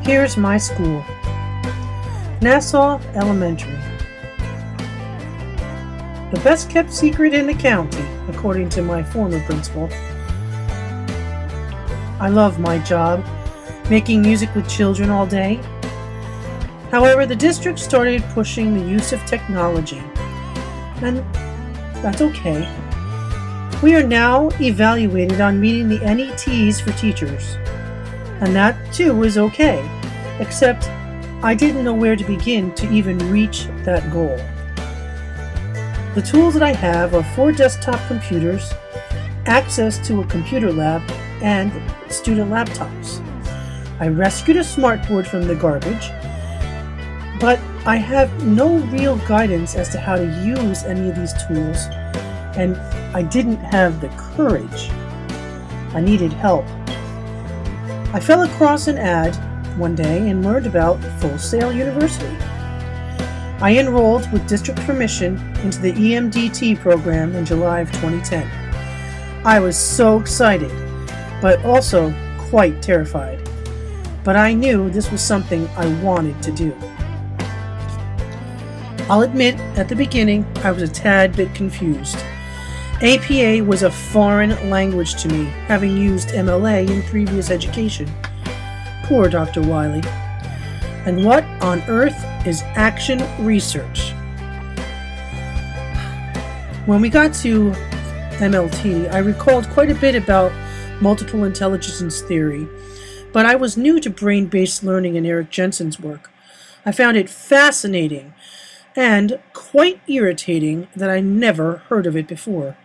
Here's my school. Nassau Elementary. The best kept secret in the county, according to my former principal. I love my job, making music with children all day. However, the district started pushing the use of technology, and that's okay. We are now evaluated on meeting the NETs for teachers, and that too is okay, except I didn't know where to begin to even reach that goal. The tools that I have are 4 desktop computers, access to a computer lab, and student laptops. I rescued a smartboard from the garbage, but I have no real guidance as to how to use any of these tools, and I didn't have the courage. I needed help. I fell across an ad one day and learned about Full Sail University. I enrolled with district permission into the EMDT program in July of 2010. I was so excited, but also quite terrified. But I knew this was something I wanted to do. I'll admit, at the beginning, I was a tad bit confused. APA was a foreign language to me, having used MLA in previous education. Poor Dr. Wiley. And what on earth is action research? When we got to MLT, I recalled quite a bit about multiple intelligence theory, but I was new to brain-based learning in Eric Jensen's work. I found it fascinating and quite irritating that I never heard of it before.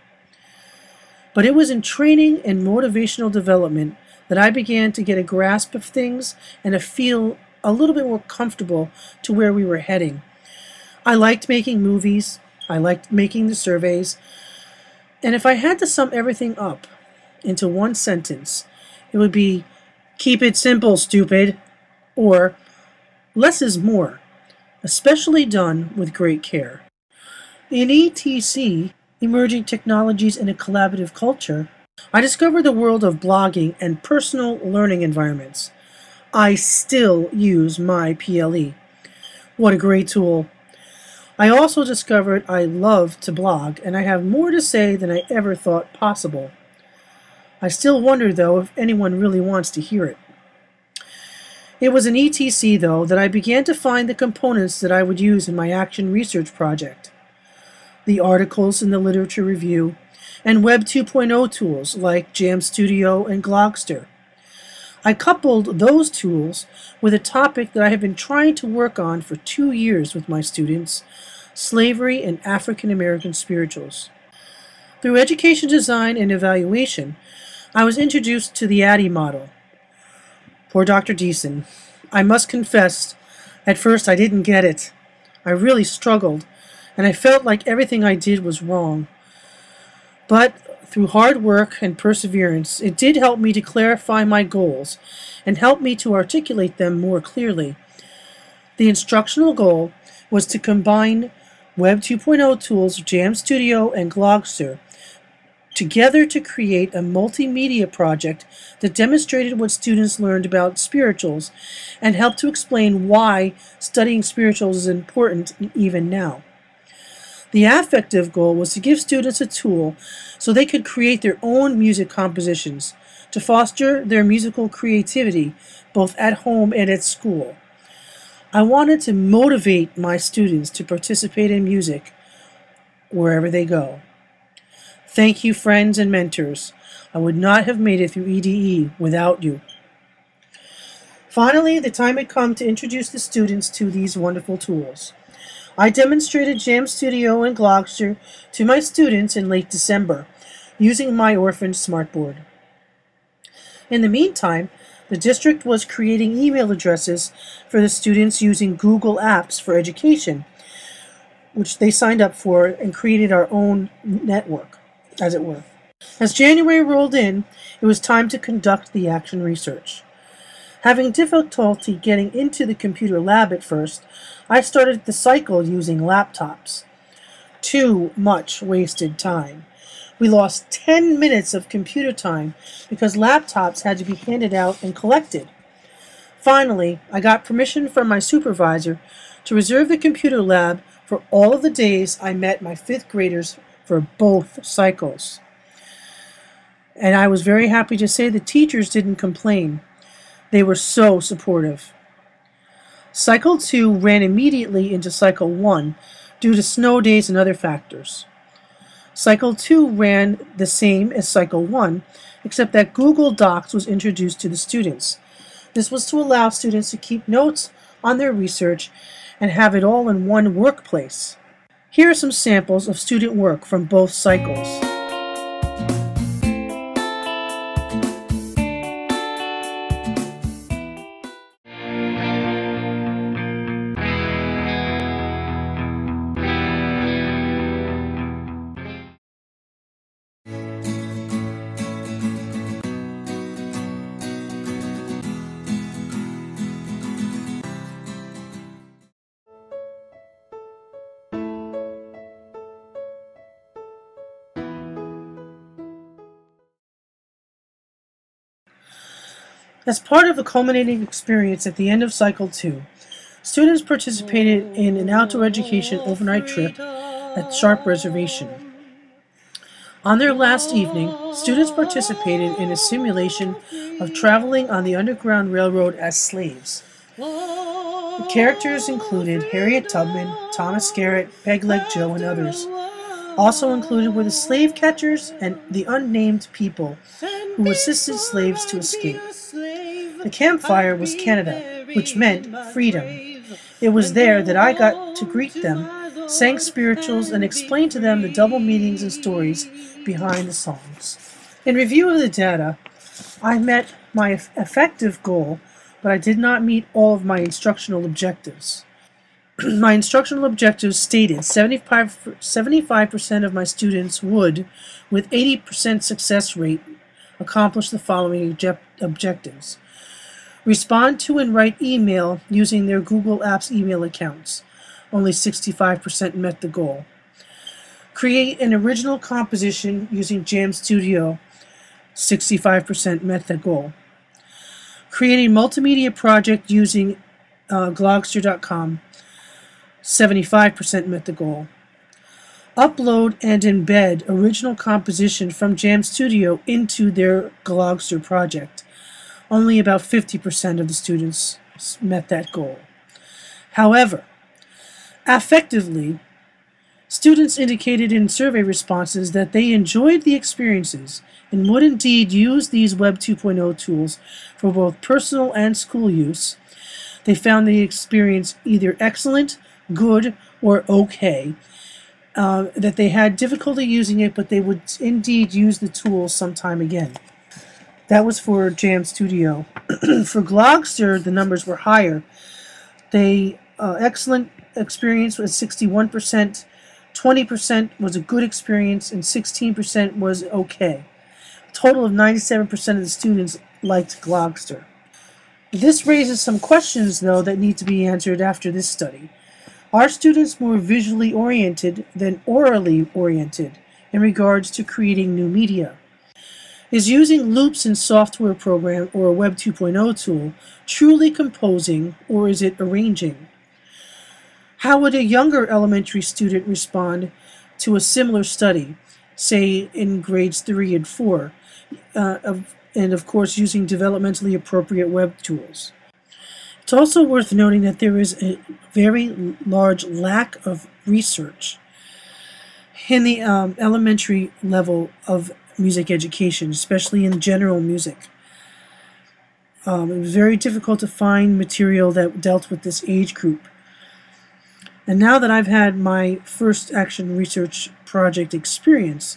But it was in training and motivational development that I began to get a grasp of things and to feel a little bit more comfortable to where we were heading. I liked making movies, I liked making the surveys, and if I had to sum everything up into one sentence, it would be, keep it simple, stupid, or less is more, especially done with great care. In ETC, Emerging Technologies in a Collaborative Culture, I discovered the world of blogging and personal learning environments. I still use my PLE. What a great tool. I also discovered I love to blog, and I have more to say than I ever thought possible. I still wonder, though, if anyone really wants to hear it. It was in ETC, though, that I began to find the components that I would use in my action research project. The articles in the literature review, and Web 2.0 tools like Jam Studio and Glogster. I coupled those tools with a topic that I have been trying to work on for 2 years with my students, slavery and African American spirituals. Through education design and evaluation, I was introduced to the ADDIE model. Poor Dr. Deason. I must confess, at first I didn't get it. I really struggled, and I felt like everything I did was wrong. But through hard work and perseverance, it did help me to clarify my goals and help me to articulate them more clearly. The instructional goal was to combine Web 2.0 tools, Jam Studio and Glogster, together to create a multimedia project that demonstrated what students learned about spirituals and helped to explain why studying spirituals is important even now. The affective goal was to give students a tool so they could create their own music compositions, to foster their musical creativity both at home and at school. I wanted to motivate my students to participate in music wherever they go. Thank you, friends and mentors. I would not have made it through EDE without you. Finally, the time had come to introduce the students to these wonderful tools. I demonstrated Jam Studio and Glogster to my students in late December, using my orphaned smartboard. In the meantime, the district was creating email addresses for the students using Google Apps for Education, which they signed up for and created our own network, as it were. As January rolled in, it was time to conduct the action research. Having difficulty getting into the computer lab at first, I started the cycle using laptops. Too much wasted time. We lost 10 minutes of computer time because laptops had to be handed out and collected. Finally, I got permission from my supervisor to reserve the computer lab for all of the days I met my 5th graders for both cycles. And I was very happy to say the teachers didn't complain. They were so supportive. Cycle 2 ran immediately into Cycle 1 due to snow days and other factors. Cycle 2 ran the same as Cycle 1, except that Google Docs was introduced to the students. This was to allow students to keep notes on their research and have it all in one workplace. Here are some samples of student work from both cycles. As part of a culminating experience at the end of Cycle 2, students participated in an outdoor education overnight trip at Sharp Reservation. On their last evening, students participated in a simulation of traveling on the Underground Railroad as slaves. The characters included Harriet Tubman, Thomas Garrett, Pegleg Joe, and others. Also included were the slave catchers and the unnamed people who assisted slaves to escape. The campfire was Canada, which meant freedom. It was there that I got to greet them, sang spirituals, and explain to them the double meanings and stories behind the songs. In review of the data, I met my effective goal, but I did not meet all of my instructional objectives. My instructional objectives stated 75% of my students would, with 80% success rate, accomplish the following objectives. Respond to and write email using their Google Apps email accounts. Only 65% met the goal. Create an original composition using Jam Studio. 65% met the goal. Create a multimedia project using Glogster.com. 75% met the goal. Upload and embed original composition from Jam Studio into their Glogster project. Only about 50% of the students met that goal. However, affectively, students indicated in survey responses that they enjoyed the experiences and would indeed use these Web 2.0 tools for both personal and school use. They found the experience either excellent, good, or okay, that they had difficulty using it, but they would indeed use the tool sometime again. That was for Jam Studio. For Glogster, the numbers were higher. They excellent experience was 61%, 20% was a good experience, and 16% was okay. A total of 97% of the students liked Glogster. This raises some questions, though, that need to be answered after this study. Are students more visually oriented than orally oriented in regards to creating new media? Is using loops in software program or a Web 2.0 tool truly composing, or is it arranging? How would a younger elementary student respond to a similar study, say in grades 3 and 4, and of course using developmentally appropriate web tools? It's also worth noting that there is a very large lack of research in the elementary level of music education, especially in general music. It was very difficult to find material that dealt with this age group. And now that I've had my first action research project experience,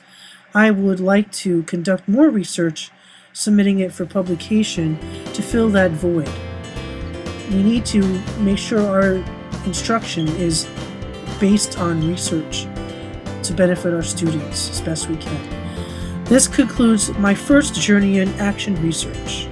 I would like to conduct more research, submitting it for publication to fill that void. We need to make sure our instruction is based on research to benefit our students as best we can. This concludes my first journey in action research.